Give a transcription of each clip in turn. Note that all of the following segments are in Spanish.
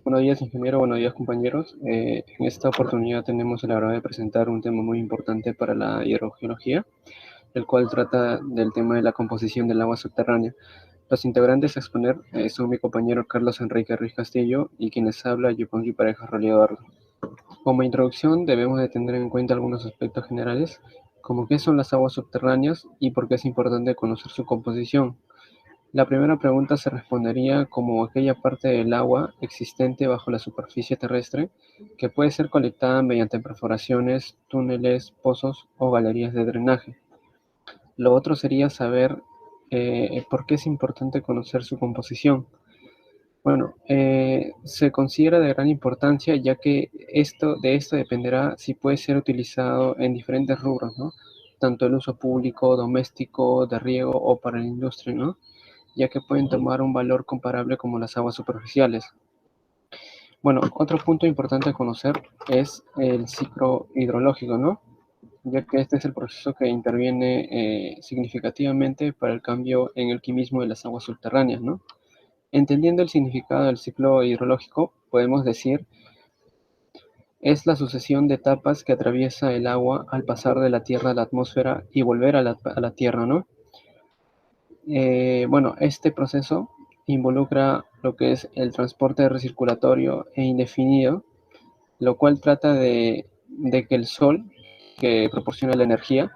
Buenos días, ingeniero. Buenos días, compañeros. En esta oportunidad tenemos el agrado de presentar un tema muy importante para la hidrogeología, el cual trata del tema de la composición del agua subterránea. Los integrantes a exponer son mi compañero Carlos Enrique Ruiz Castillo y quienes habla Yupanqui Pareja Rolly Eduardo. Como introducción debemos de tener en cuenta algunos aspectos generales, como qué son las aguas subterráneas y por qué es importante conocer su composición. La primera pregunta se respondería como aquella parte del agua existente bajo la superficie terrestre que puede ser colectada mediante perforaciones, túneles, pozos o galerías de drenaje. Lo otro sería saber por qué es importante conocer su composición. Bueno, se considera de gran importancia ya que de esto dependerá si puede ser utilizado en diferentes rubros, ¿no? Tanto el uso público, doméstico, de riego o para la industria, ¿no? Ya que pueden tomar un valor comparable como las aguas superficiales. Bueno, otro punto importante a conocer es el ciclo hidrológico, ¿no? Ya que este es el proceso que interviene significativamente para el cambio en el quimismo de las aguas subterráneas, ¿no? Entendiendo el significado del ciclo hidrológico, podemos decir es la sucesión de etapas que atraviesa el agua al pasar de la Tierra a la atmósfera y volver a la Tierra, ¿no? Bueno, este proceso involucra lo que es el transporte recirculatorio e indefinido, lo cual trata de que el sol, que proporciona la energía,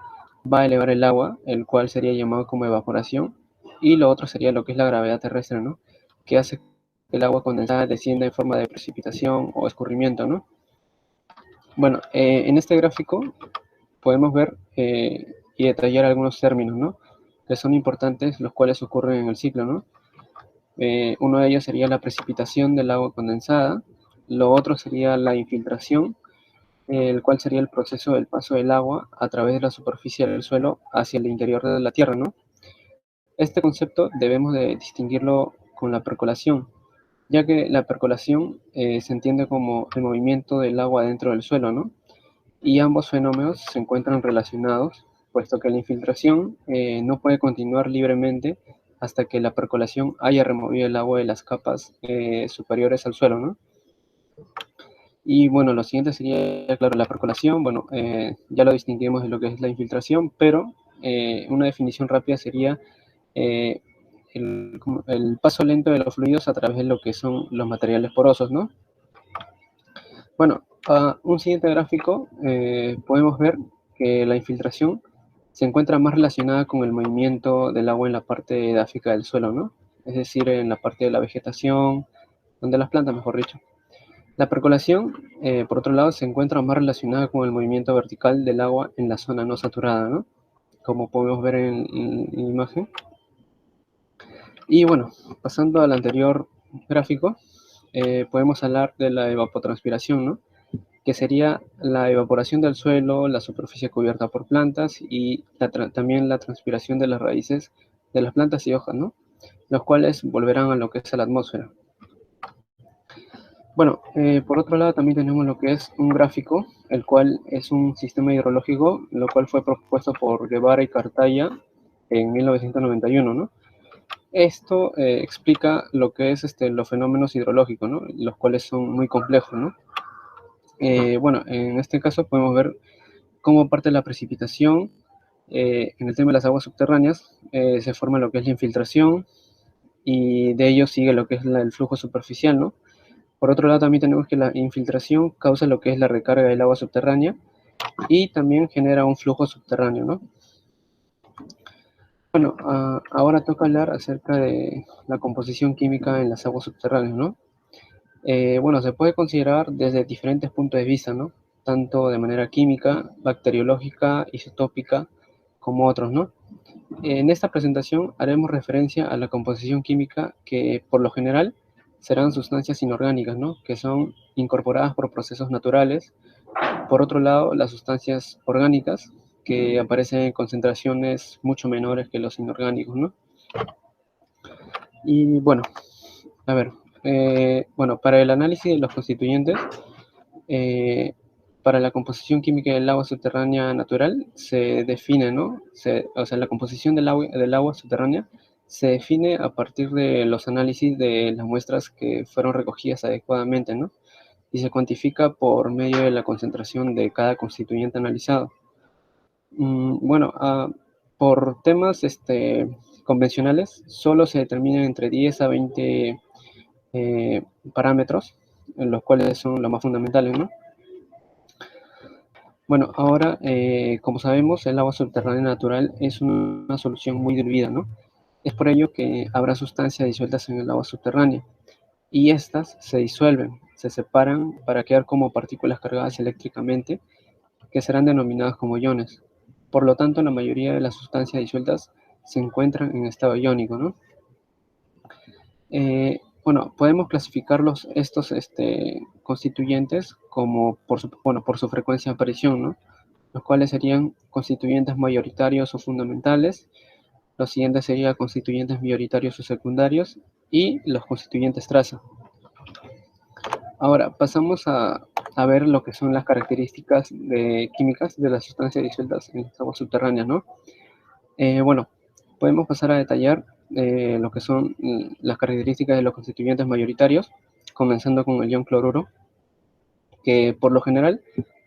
va a elevar el agua, el cual sería llamado como evaporación, y lo otro sería lo que es la gravedad terrestre, ¿no? Que hace que el agua condensada descienda en forma de precipitación o escurrimiento, ¿no? Bueno, en este gráfico podemos ver y detallar algunos términos, ¿no? Que son importantes, los cuales ocurren en el ciclo, ¿no? Uno de ellos sería la precipitación del agua condensada, lo otro sería la infiltración, el cual sería el proceso del paso del agua a través de la superficie del suelo hacia el interior de la tierra, ¿no? Este concepto debemos de distinguirlo con la percolación, ya que la percolación se entiende como el movimiento del agua dentro del suelo, ¿no? Y ambos fenómenos se encuentran relacionados, puesto que la infiltración no puede continuar libremente hasta que la percolación haya removido el agua de las capas superiores al suelo, ¿no? Y bueno, lo siguiente sería, claro, la percolación. Bueno, ya lo distinguimos de lo que es la infiltración, pero una definición rápida sería eh, el paso lento de los fluidos a través de lo que son los materiales porosos, ¿no? Bueno, un siguiente gráfico podemos ver que la infiltración se encuentra más relacionada con el movimiento del agua en la parte edáfica del suelo, ¿no? Es decir, en la parte de la vegetación, donde las plantas, mejor dicho. La percolación, por otro lado, se encuentra más relacionada con el movimiento vertical del agua en la zona no saturada, ¿no? Como podemos ver en la imagen. Y bueno, pasando al anterior gráfico, podemos hablar de la evapotranspiración, ¿no? Que sería la evaporación del suelo, la superficie cubierta por plantas y también la transpiración de las raíces de las plantas y hojas, ¿no? Los cuales volverán a lo que es la atmósfera. Bueno, por otro lado también tenemos lo que es un gráfico, el cual es un sistema hidrológico, lo cual fue propuesto por Guevara y Cartaya en 1991, ¿no? Esto explica lo que es los fenómenos hidrológicos, ¿no? Los cuales son muy complejos, ¿no? Bueno, en este caso podemos ver cómo parte de la precipitación, en el tema de las aguas subterráneas, se forma lo que es la infiltración y de ello sigue lo que es el flujo superficial, ¿no? Por otro lado, también tenemos que la infiltración causa lo que es la recarga del agua subterránea y también genera un flujo subterráneo, ¿no? Bueno, ahora toca hablar acerca de la composición química en las aguas subterráneas, ¿no? Bueno, se puede considerar desde diferentes puntos de vista, ¿no? Tanto de manera química, bacteriológica, isotópica, como otros, ¿no? En esta presentación haremos referencia a la composición química que, por lo general, serán sustancias inorgánicas, ¿no? Que son incorporadas por procesos naturales. Por otro lado, las sustancias orgánicas, que aparecen en concentraciones mucho menores que los inorgánicos, ¿no? Y bueno, a ver, bueno, para el análisis de los constituyentes, eh, para la composición química del agua subterránea natural se define, ¿no? O sea, la composición del agua subterránea se define a partir de los análisis de las muestras que fueron recogidas adecuadamente, ¿no? Y se cuantifica por medio de la concentración de cada constituyente analizado. Bueno, por temas convencionales, solo se determinan entre 10 a 20 parámetros, en los cuales son los más fundamentales, ¿no? Bueno, ahora, como sabemos, el agua subterránea natural es una solución muy diluida, ¿no? Es por ello que habrá sustancias disueltas en el agua subterránea y estas se disuelven, se separan para quedar como partículas cargadas eléctricamente que serán denominadas como iones. Por lo tanto, la mayoría de las sustancias disueltas se encuentran en estado iónico, ¿no? Bueno, podemos clasificarlos estos constituyentes como por su frecuencia de aparición, ¿no? Los cuales serían constituyentes mayoritarios o fundamentales. Los siguientes serían constituyentes mayoritarios o secundarios y los constituyentes traza. Ahora pasamos a ver lo que son las características químicas de las sustancias disueltas en las aguas subterráneas, ¿no? Bueno, podemos pasar a detallar lo que son las características de los constituyentes mayoritarios, comenzando con el ion cloruro, que por lo general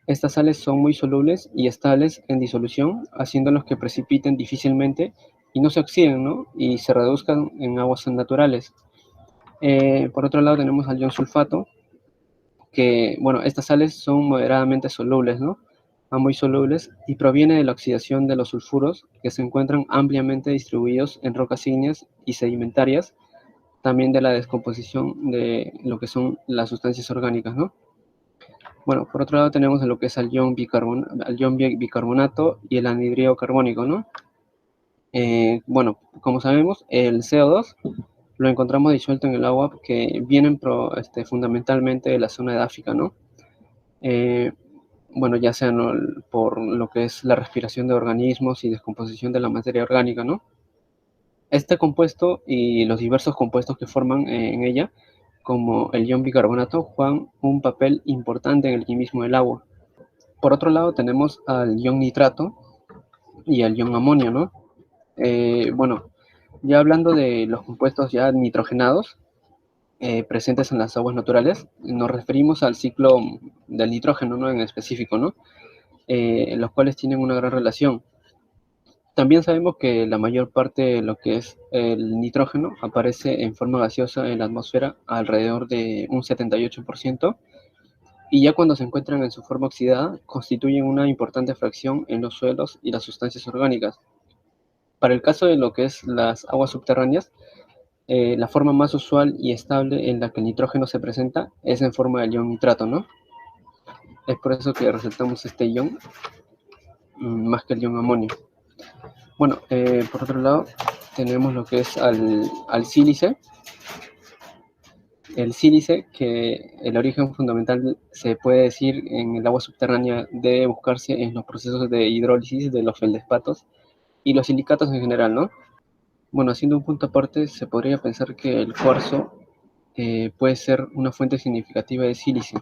estas sales son muy solubles y estables en disolución, haciéndolos que precipiten difícilmente y no se oxiden, ¿no? Y se reduzcan en aguas naturales. Por otro lado tenemos al ion sulfato, que, bueno, estas sales son moderadamente solubles, ¿no? Muy solubles y proviene de la oxidación de los sulfuros que se encuentran ampliamente distribuidos en rocas ígneas y sedimentarias, también de la descomposición de lo que son las sustancias orgánicas, ¿no? Bueno, por otro lado tenemos lo que es el ion bicarbonato y el anhidrido carbónico, ¿no? Bueno, como sabemos, el CO2 lo encontramos disuelto en el agua que vienen fundamentalmente de la zona edáfica, ¿no? Eh, bueno, ya sea, ¿no?, por lo que es la respiración de organismos y descomposición de la materia orgánica, ¿no? Este compuesto y los diversos compuestos que forman en ella, como el ion bicarbonato, juegan un papel importante en el químismo del agua. Por otro lado, tenemos al ion nitrato y al ion amonio, ¿no? Bueno, ya hablando de los compuestos ya nitrogenados, presentes en las aguas naturales, nos referimos al ciclo del nitrógeno, ¿no?, en específico, ¿no? Los cuales tienen una gran relación. También sabemos que la mayor parte de lo que es el nitrógeno aparece en forma gaseosa en la atmósfera alrededor de un 78%, y ya cuando se encuentran en su forma oxidada, constituyen una importante fracción en los suelos y las sustancias orgánicas. Para el caso de lo que es las aguas subterráneas, la forma más usual y estable en la que el nitrógeno se presenta es en forma de ion nitrato, ¿no? Es por eso que resaltamos este ion más que el ion amonio. Bueno, por otro lado, tenemos lo que es al sílice. El sílice, que el origen fundamental se puede decir en el agua subterránea, debe buscarse en los procesos de hidrólisis de los feldespatos y los silicatos en general, ¿no? Bueno, haciendo un punto aparte, se podría pensar que el cuarzo puede ser una fuente significativa de sílice,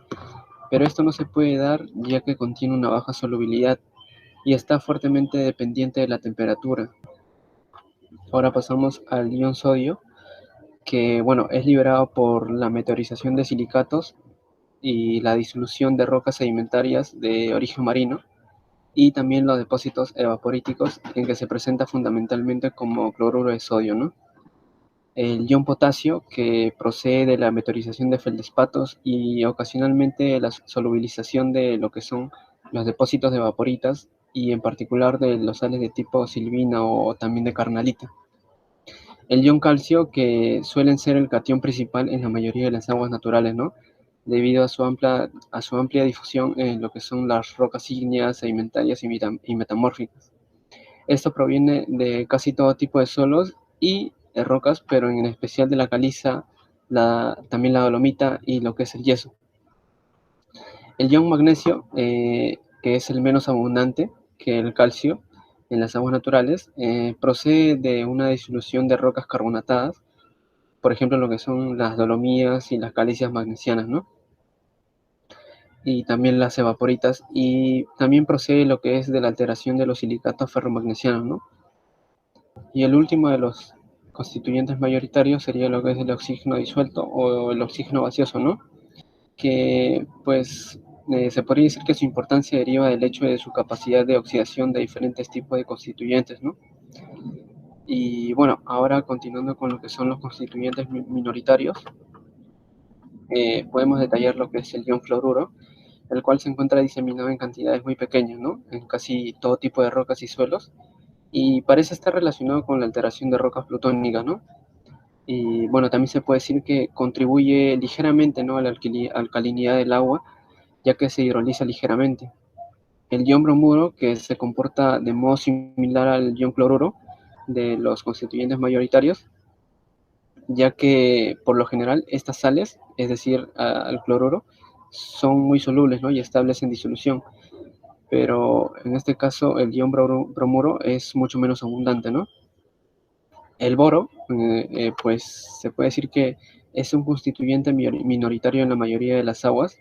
pero esto no se puede dar ya que contiene una baja solubilidad y está fuertemente dependiente de la temperatura. Ahora pasamos al ion sodio, que, bueno, es liberado por la meteorización de silicatos y la disolución de rocas sedimentarias de origen marino, y también los depósitos evaporíticos en que se presenta fundamentalmente como cloruro de sodio, ¿no? El ion potasio, que procede de la meteorización de feldespatos y ocasionalmente la solubilización de lo que son los depósitos de evaporitas, y en particular de los sales de tipo silvina o también de carnalita. El ion calcio, que suelen ser el catión principal en la mayoría de las aguas naturales, ¿no? Debido a su amplia difusión en lo que son las rocas ígneas, sedimentarias y metamórficas. Esto proviene de casi todo tipo de suelos y de rocas, pero en especial de la caliza, también la dolomita y lo que es el yeso. El ion magnesio, que es el menos abundante que el calcio en las aguas naturales, procede de una disolución de rocas carbonatadas, por ejemplo, lo que son las dolomías y las calicias magnesianas, ¿no? Y también las evaporitas, y también procede lo que es de la alteración de los silicatos ferromagnesianos, ¿no? Y el último de los constituyentes mayoritarios sería lo que es el oxígeno disuelto o el oxígeno gaseoso, ¿no? Que pues se podría decir que su importancia deriva del hecho de su capacidad de oxidación de diferentes tipos de constituyentes, ¿no? Y bueno, ahora continuando con lo que son los constituyentes minoritarios, podemos detallar lo que es el ion fluoruro, el cual se encuentra diseminado en cantidades muy pequeñas, ¿no? En casi todo tipo de rocas y suelos, y parece estar relacionado con la alteración de rocas plutónicas, ¿no? Y bueno, también se puede decir que contribuye ligeramente, ¿no?, a la alcalinidad del agua, ya que se hidroliza ligeramente. El ion bromuro, que se comporta de modo similar al ion cloruro de los constituyentes mayoritarios, ya que por lo general estas sales, es decir, al cloruro, son muy solubles, ¿no?, y estables en disolución, pero en este caso el ion bromuro es mucho menos abundante, ¿no? El boro, pues se puede decir que es un constituyente minoritario en la mayoría de las aguas,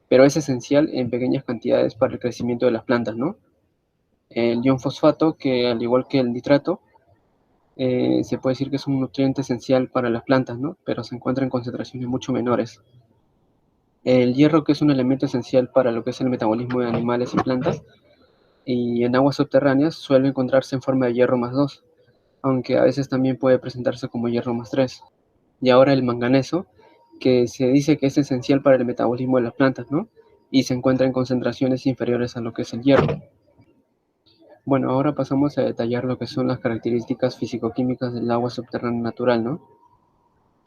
pero es esencial en pequeñas cantidades para el crecimiento de las plantas, ¿no? El ion fosfato, que al igual que el nitrato, se puede decir que es un nutriente esencial para las plantas, ¿no? Pero se encuentra en concentraciones mucho menores. El hierro, que es un elemento esencial para lo que es el metabolismo de animales y plantas, y en aguas subterráneas suele encontrarse en forma de hierro más 2, aunque a veces también puede presentarse como hierro más 3. Y ahora el manganeso, que se dice que es esencial para el metabolismo de las plantas, ¿no? Y se encuentra en concentraciones inferiores a lo que es el hierro. Bueno, ahora pasamos a detallar lo que son las características físico-químicas del agua subterránea natural, ¿no?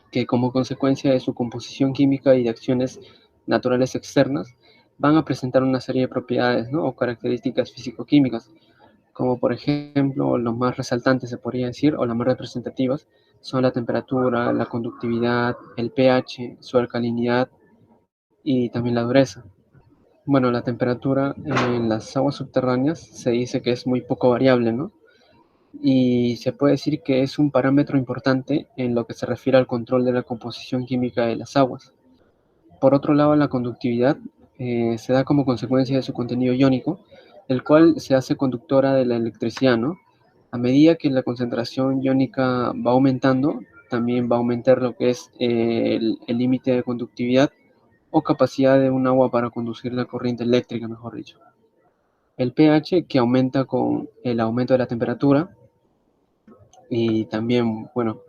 Que como consecuencia de su composición química y de acciones naturales externas, van a presentar una serie de propiedades, ¿no?, o características físico-químicas, como por ejemplo, los más resaltantes se podría decir, o las más representativas, son la temperatura, la conductividad, el pH, su alcalinidad y también la dureza. Bueno, la temperatura en las aguas subterráneas se dice que es muy poco variable, ¿no? Y se puede decir que es un parámetro importante en lo que se refiere al control de la composición química de las aguas. Por otro lado, la conductividad se da como consecuencia de su contenido iónico, el cual se hace conductora de la electricidad, ¿no? A medida que la concentración iónica va aumentando, también va a aumentar lo que es el límite de conductividad o capacidad de un agua para conducir la corriente eléctrica, mejor dicho. El pH, que aumenta con el aumento de la temperatura, y también, bueno,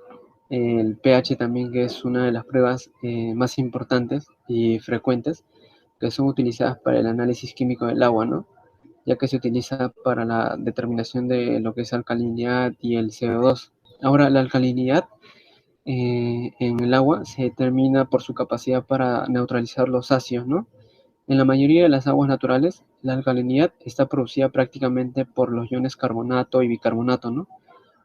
el pH también, que es una de las pruebas más importantes y frecuentes que son utilizadas para el análisis químico del agua, ¿no? Ya que se utiliza para la determinación de lo que es alcalinidad y el CO2. Ahora, la alcalinidad en el agua se determina por su capacidad para neutralizar los ácidos, ¿no? En la mayoría de las aguas naturales, la alcalinidad está producida prácticamente por los iones carbonato y bicarbonato, ¿no?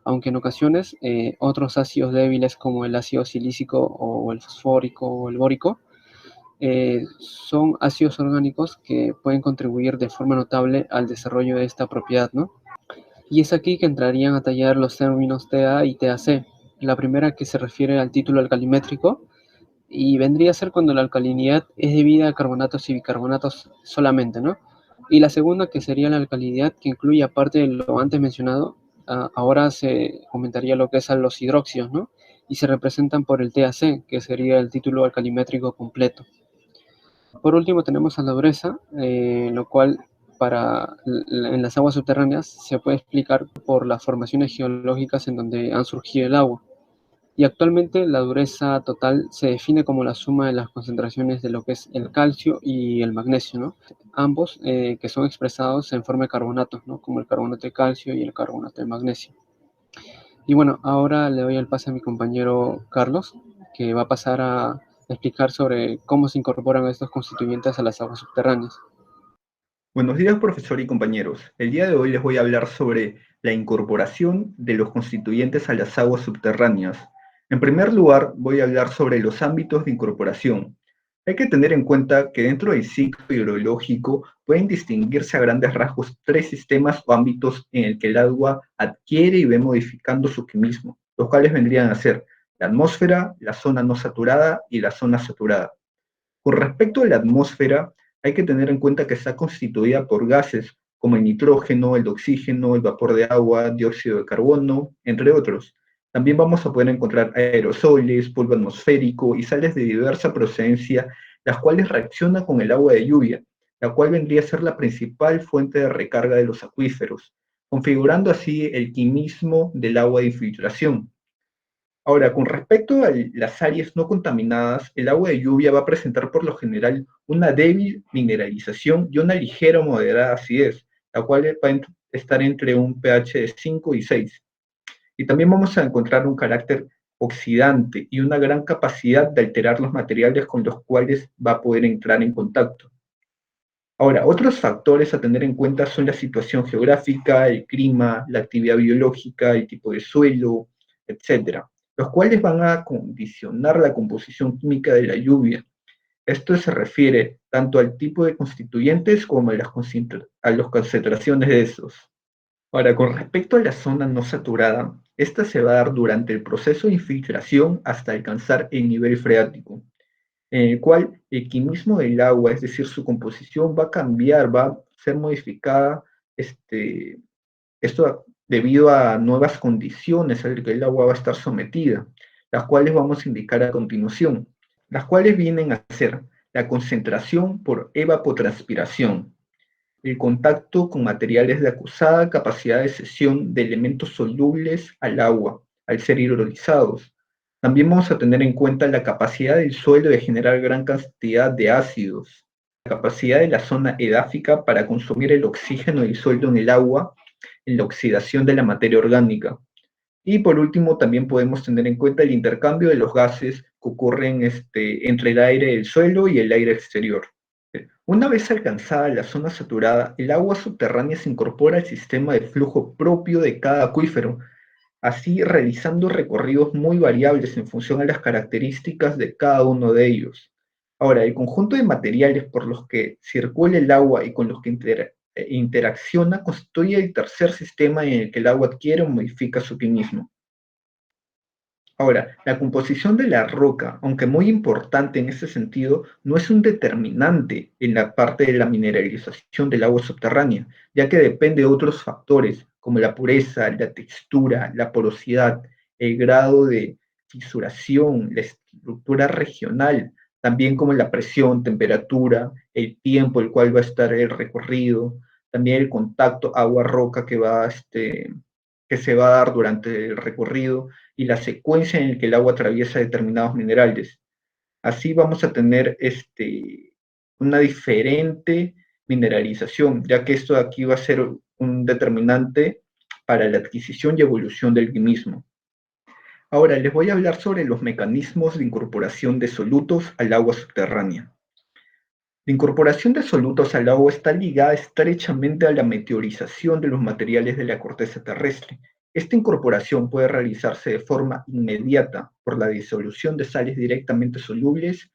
Aunque en ocasiones otros ácidos débiles como el ácido silícico o el fosfórico o el bórico son ácidos orgánicos que pueden contribuir de forma notable al desarrollo de esta propiedad, ¿no? Y es aquí que entrarían a tallar los términos TA y TAC. La primera, que se refiere al título alcalimétrico, y vendría a ser cuando la alcalinidad es debida a carbonatos y bicarbonatos solamente, ¿no? Y la segunda, que sería la alcalinidad, que incluye, aparte de lo antes mencionado, ahora se comentaría lo que es a los hidróxidos, ¿no? Y se representan por el TAC, que sería el título alcalimétrico completo. Por último tenemos a la dureza, lo cual en las aguas subterráneas se puede explicar por las formaciones geológicas en donde han surgido el agua. Y actualmente la dureza total se define como la suma de las concentraciones de lo que es el calcio y el magnesio, ¿no? Ambos que son expresados en forma de carbonatos, ¿no? Como el carbonato de calcio y el carbonato de magnesio. Y bueno, ahora le doy el pase a mi compañero Carlos, que va a pasar a explicar sobre cómo se incorporan estos constituyentes a las aguas subterráneas. Buenos días, profesor y compañeros. El día de hoy les voy a hablar sobre la incorporación de los constituyentes a las aguas subterráneas. En primer lugar, voy a hablar sobre los ámbitos de incorporación. Hay que tener en cuenta que dentro del ciclo hidrológico pueden distinguirse a grandes rasgos tres sistemas o ámbitos en el que el agua adquiere y ve modificando su quimismo, los cuales vendrían a ser la atmósfera, la zona no saturada y la zona saturada. Con respecto a la atmósfera, hay que tener en cuenta que está constituida por gases como el nitrógeno, el oxígeno, el vapor de agua, dióxido de carbono, entre otros. También vamos a poder encontrar aerosoles, polvo atmosférico y sales de diversa procedencia, las cuales reaccionan con el agua de lluvia, la cual vendría a ser la principal fuente de recarga de los acuíferos, configurando así el quimismo del agua de infiltración. Ahora, con respecto a las áreas no contaminadas, el agua de lluvia va a presentar por lo general una débil mineralización y una ligera o moderada acidez, la cual va a estar entre un pH de 5 y 6. Y también vamos a encontrar un carácter oxidante y una gran capacidad de alterar los materiales con los cuales va a poder entrar en contacto. Ahora, otros factores a tener en cuenta son la situación geográfica, el clima, la actividad biológica, el tipo de suelo, etcétera, los cuales van a condicionar la composición química de la lluvia. Esto se refiere tanto al tipo de constituyentes como a las concentraciones de estos. Ahora, con respecto a la zona no saturada, esta se va a dar durante el proceso de infiltración hasta alcanzar el nivel freático, en el cual el quimismo del agua, es decir, su composición va a cambiar, va a ser modificada, esto debido a nuevas condiciones a las que el agua va a estar sometida, las cuales vamos a indicar a continuación, las cuales vienen a ser la concentración por evapotranspiración, el contacto con materiales de acusada capacidad de cesión de elementos solubles al agua, al ser hidrolizados. También vamos a tener en cuenta la capacidad del suelo de generar gran cantidad de ácidos, la capacidad de la zona edáfica para consumir el oxígeno disuelto en el agua en la oxidación de la materia orgánica. Y por último, también podemos tener en cuenta el intercambio de los gases que ocurren entre el aire del suelo y el aire exterior. Una vez alcanzada la zona saturada, el agua subterránea se incorpora al sistema de flujo propio de cada acuífero, así realizando recorridos muy variables en función a las características de cada uno de ellos. Ahora, el conjunto de materiales por los que circula el agua y con los que interacciona constituye el tercer sistema en el que el agua adquiere o modifica su quimismo. Ahora, la composición de la roca, aunque muy importante en ese sentido, no es un determinante en la parte de la mineralización del agua subterránea, ya que depende de otros factores como la pureza, la textura, la porosidad, el grado de fisuración, la estructura regional, también como la presión, temperatura, el tiempo el cual va a estar el recorrido, también el contacto agua-roca que se va a dar durante el recorrido y la secuencia en la que el agua atraviesa determinados minerales. Así vamos a tener una diferente mineralización, ya que esto de aquí va a ser un determinante para la adquisición y evolución del mismo. Ahora les voy a hablar sobre los mecanismos de incorporación de solutos al agua subterránea. La incorporación de solutos al agua está ligada estrechamente a la meteorización de los materiales de la corteza terrestre. Esta incorporación puede realizarse de forma inmediata por la disolución de sales directamente solubles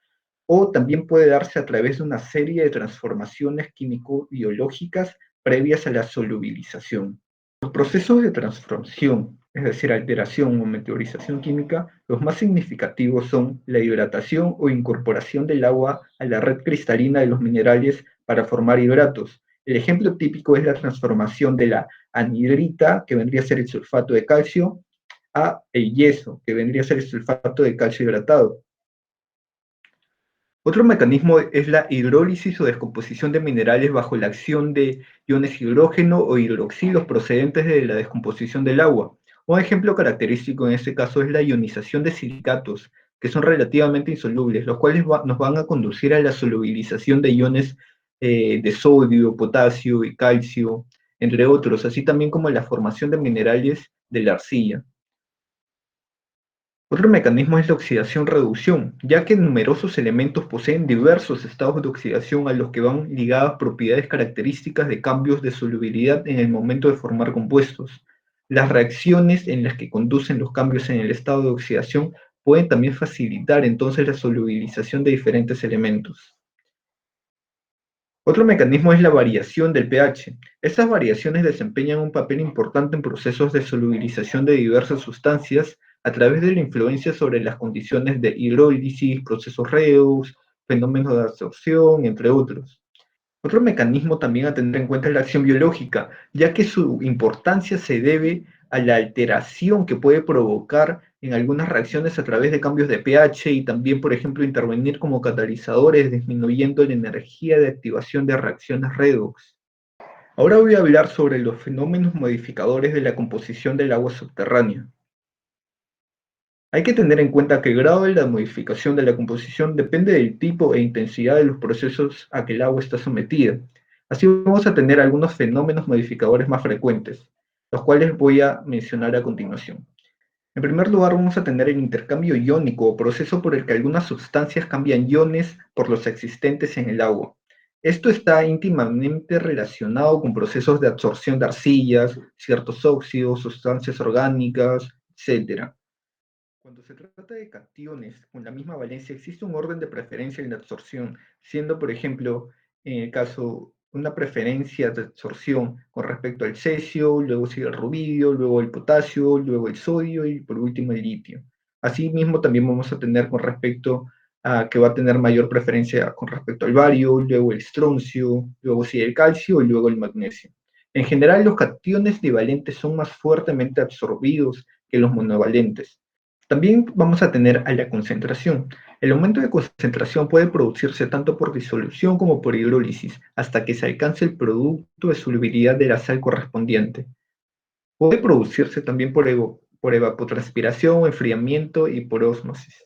o también puede darse a través de una serie de transformaciones químico-biológicas previas a la solubilización. Los procesos de transformación, es decir, alteración o meteorización química, los más significativos son la hidratación o incorporación del agua a la red cristalina de los minerales para formar hidratos. El ejemplo típico es la transformación de la anhidrita, que vendría a ser el sulfato de calcio, a el yeso, que vendría a ser el sulfato de calcio hidratado. Otro mecanismo es la hidrólisis o descomposición de minerales bajo la acción de iones hidrógeno o hidroxilos procedentes de la descomposición del agua. Un ejemplo característico en este caso es la ionización de silicatos, que son relativamente insolubles, los cuales nos van a conducir a la solubilización de iones de sodio, potasio y calcio, entre otros, así también como la formación de minerales de la arcilla. Otro mecanismo es la oxidación-reducción, ya que numerosos elementos poseen diversos estados de oxidación a los que van ligadas propiedades características de cambios de solubilidad en el momento de formar compuestos. Las reacciones en las que conducen los cambios en el estado de oxidación pueden también facilitar entonces la solubilización de diferentes elementos. Otro mecanismo es la variación del pH. Estas variaciones desempeñan un papel importante en procesos de solubilización de diversas sustancias a través de la influencia sobre las condiciones de hidrólisis, procesos redox, fenómenos de absorción, entre otros. Otro mecanismo también a tener en cuenta es la acción biológica, ya que su importancia se debe a la alteración que puede provocar en algunas reacciones a través de cambios de pH y también, por ejemplo, intervenir como catalizadores disminuyendo la energía de activación de reacciones redox. Ahora voy a hablar sobre los fenómenos modificadores de la composición del agua subterránea. Hay que tener en cuenta que el grado de la modificación de la composición depende del tipo e intensidad de los procesos a que el agua está sometida. Así vamos a tener algunos fenómenos modificadores más frecuentes, los cuales voy a mencionar a continuación. En primer lugar, vamos a tener el intercambio iónico o proceso por el que algunas sustancias cambian iones por los existentes en el agua. Esto está íntimamente relacionado con procesos de absorción de arcillas, ciertos óxidos, sustancias orgánicas, etc. Cuando se trata de cationes con la misma valencia, existe un orden de preferencia en la absorción, siendo, por ejemplo, en el caso, una preferencia de absorción con respecto al cesio, luego sigue el rubidio, luego el potasio, luego el sodio y por último el litio. Asimismo, también vamos a tener con respecto a que va a tener mayor preferencia con respecto al bario, luego el estroncio, luego sigue el calcio y luego el magnesio. En general, los cationes divalentes son más fuertemente absorbidos que los monovalentes. También vamos a tener a la concentración. El aumento de concentración puede producirse tanto por disolución como por hidrólisis, hasta que se alcance el producto de solubilidad de la sal correspondiente. Puede producirse también por evapotranspiración, enfriamiento y por ósmosis.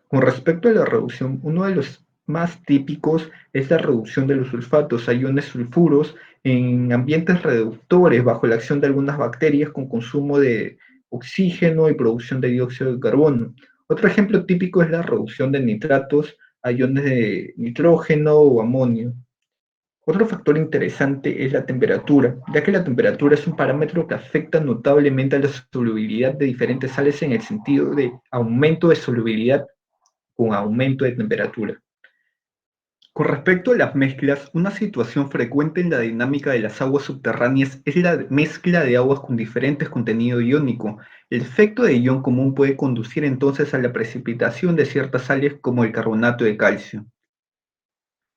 Con respecto a la reducción, uno de los más típicos es la reducción de los sulfatos a iones sulfuros en ambientes reductores bajo la acción de algunas bacterias con consumo de oxígeno y producción de dióxido de carbono. Otro ejemplo típico es la reducción de nitratos a iones de nitrógeno o amonio. Otro factor interesante es la temperatura, ya que la temperatura es un parámetro que afecta notablemente a la solubilidad de diferentes sales en el sentido de aumento de solubilidad con aumento de temperatura. Con respecto a las mezclas, una situación frecuente en la dinámica de las aguas subterráneas es la mezcla de aguas con diferentes contenido iónico. El efecto de ion común puede conducir entonces a la precipitación de ciertas sales como el carbonato de calcio.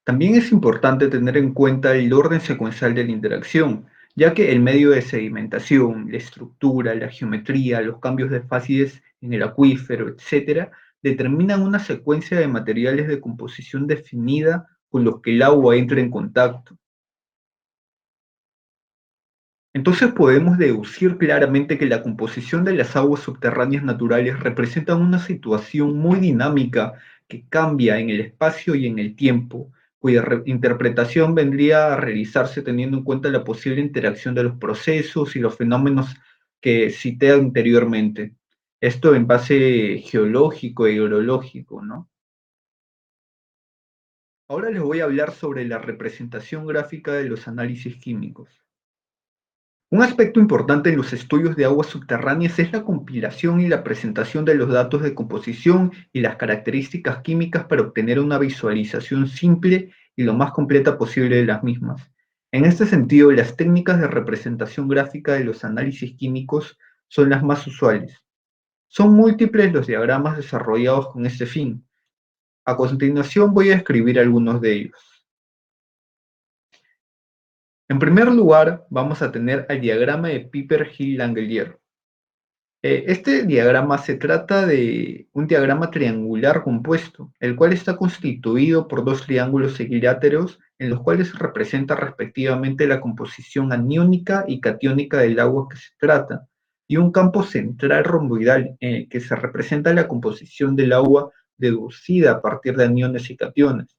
También es importante tener en cuenta el orden secuencial de la interacción, ya que el medio de sedimentación, la estructura, la geometría, los cambios de fases en el acuífero, etc., determinan una secuencia de materiales de composición definida con los que el agua entra en contacto. Entonces podemos deducir claramente que la composición de las aguas subterráneas naturales representa una situación muy dinámica que cambia en el espacio y en el tiempo, cuya interpretación vendría a realizarse teniendo en cuenta la posible interacción de los procesos y los fenómenos que cité anteriormente. Esto en base geológico e hidrológico, ¿no? Ahora les voy a hablar sobre la representación gráfica de los análisis químicos. Un aspecto importante en los estudios de aguas subterráneas es la compilación y la presentación de los datos de composición y las características químicas para obtener una visualización simple y lo más completa posible de las mismas. En este sentido, las técnicas de representación gráfica de los análisis químicos son las más usuales. Son múltiples los diagramas desarrollados con este fin. A continuación voy a escribir algunos de ellos. En primer lugar, vamos a tener el diagrama de Piper-Hill-Langelier. Este diagrama se trata de un diagrama triangular compuesto, el cual está constituido por dos triángulos equiláteros en los cuales se representa respectivamente la composición aniónica y catiónica del agua que se trata, y un campo central romboidal en el que se representa la composición del agua deducida a partir de aniones y cationes.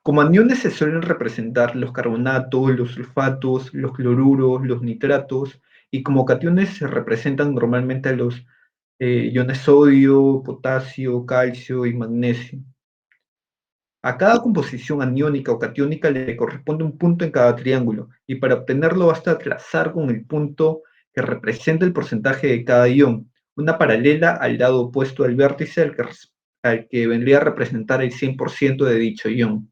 Como aniones se suelen representar los carbonatos, los sulfatos, los cloruros, los nitratos, y como cationes se representan normalmente a los iones sodio, potasio, calcio y magnesio. A cada composición aniónica o catiónica le corresponde un punto en cada triángulo, y para obtenerlo basta trazar con el punto que representa el porcentaje de cada ion, una paralela al lado opuesto del vértice al que vendría a representar el 100% de dicho ion.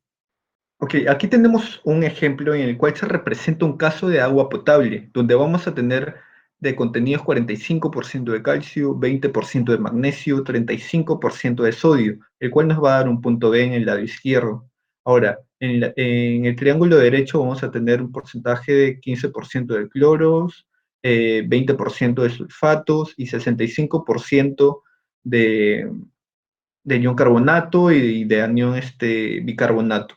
Ok, aquí tenemos un ejemplo en el cual se representa un caso de agua potable, donde vamos a tener de contenidos 45% de calcio, 20% de magnesio, 35% de sodio, el cual nos va a dar un punto B en el lado izquierdo. Ahora, en el triángulo derecho vamos a tener un porcentaje de 15% de cloros, 20% de sulfatos y 65% de, de ion carbonato y de anión bicarbonato,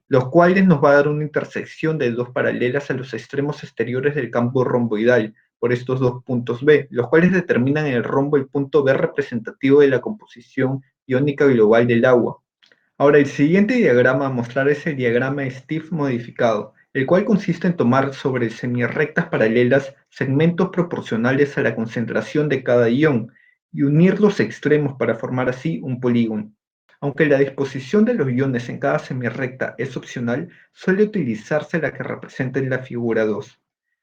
los cuales nos va a dar una intersección de dos paralelas a los extremos exteriores del campo romboidal por estos dos puntos B, los cuales determinan en el rombo el punto B representativo de la composición iónica global del agua. Ahora, el siguiente diagrama a mostrar es el diagrama Steve modificado, el cual consiste en tomar sobre semirrectas paralelas segmentos proporcionales a la concentración de cada ion y unir los extremos para formar así un polígono. Aunque la disposición de los iones en cada semirrecta es opcional, suele utilizarse la que representa en la figura 2.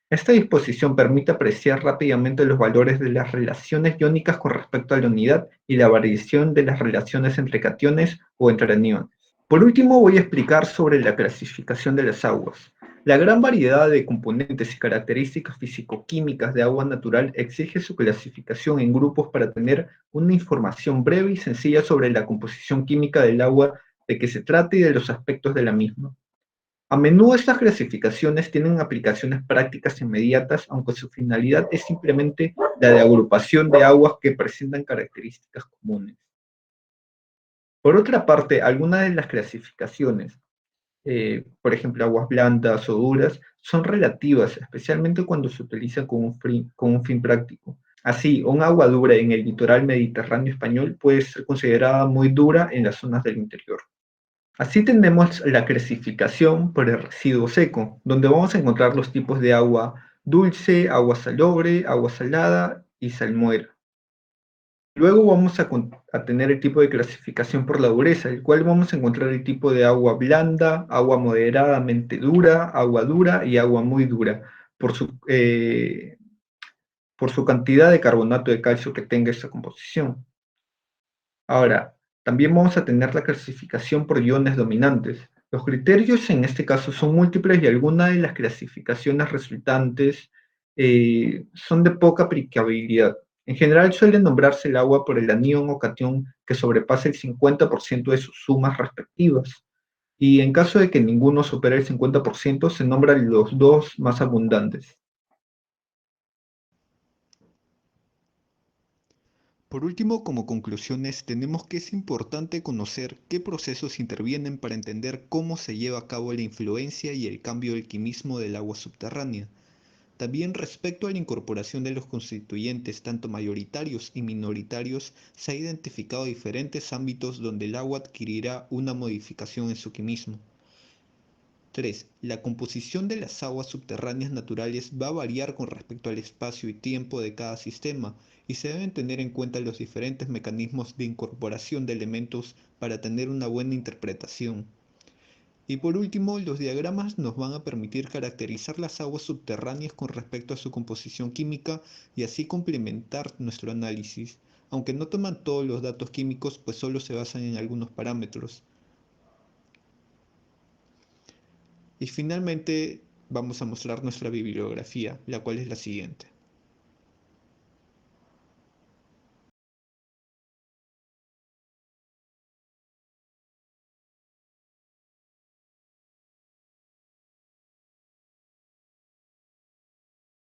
Esta disposición permite apreciar rápidamente los valores de las relaciones iónicas con respecto a la unidad y la variación de las relaciones entre cationes o entre aniones. Por último, voy a explicar sobre la clasificación de las aguas. La gran variedad de componentes y características físico-químicas de agua natural exige su clasificación en grupos para tener una información breve y sencilla sobre la composición química del agua de que se trate y de los aspectos de la misma. A menudo estas clasificaciones tienen aplicaciones prácticas inmediatas, aunque su finalidad es simplemente la de agrupación de aguas que presentan características comunes. Por otra parte, algunas de las clasificaciones, por ejemplo, aguas blandas o duras, son relativas, especialmente cuando se utilizan con un fin práctico. Así, un agua dura en el litoral mediterráneo español puede ser considerada muy dura en las zonas del interior. Así tenemos la clasificación por el residuo seco, donde vamos a encontrar los tipos de agua dulce, agua salobre, agua salada y salmuera. Luego vamos a tener el tipo de clasificación por la dureza, el cual vamos a encontrar el tipo de agua blanda, agua moderadamente dura, agua dura y agua muy dura, por por su cantidad de carbonato de calcio que tenga esta composición. Ahora, también vamos a tener la clasificación por iones dominantes. Los criterios en este caso son múltiples y algunas de las clasificaciones resultantes son de poca aplicabilidad. En general suele nombrarse el agua por el anión o catión que sobrepasa el 50% de sus sumas respectivas. Y en caso de que ninguno supere el 50%, se nombran los dos más abundantes. Por último, como conclusiones, tenemos que es importante conocer qué procesos intervienen para entender cómo se lleva a cabo la influencia y el cambio del quimismo del agua subterránea. También respecto a la incorporación de los constituyentes tanto mayoritarios y minoritarios, se ha identificado diferentes ámbitos donde el agua adquirirá una modificación en su quimismo. 3. La composición de las aguas subterráneas naturales va a variar con respecto al espacio y tiempo de cada sistema y se deben tener en cuenta los diferentes mecanismos de incorporación de elementos para tener una buena interpretación. Y por último, los diagramas nos van a permitir caracterizar las aguas subterráneas con respecto a su composición química y así complementar nuestro análisis, aunque no toman todos los datos químicos, pues solo se basan en algunos parámetros. Y finalmente vamos a mostrar nuestra bibliografía, la cual es la siguiente.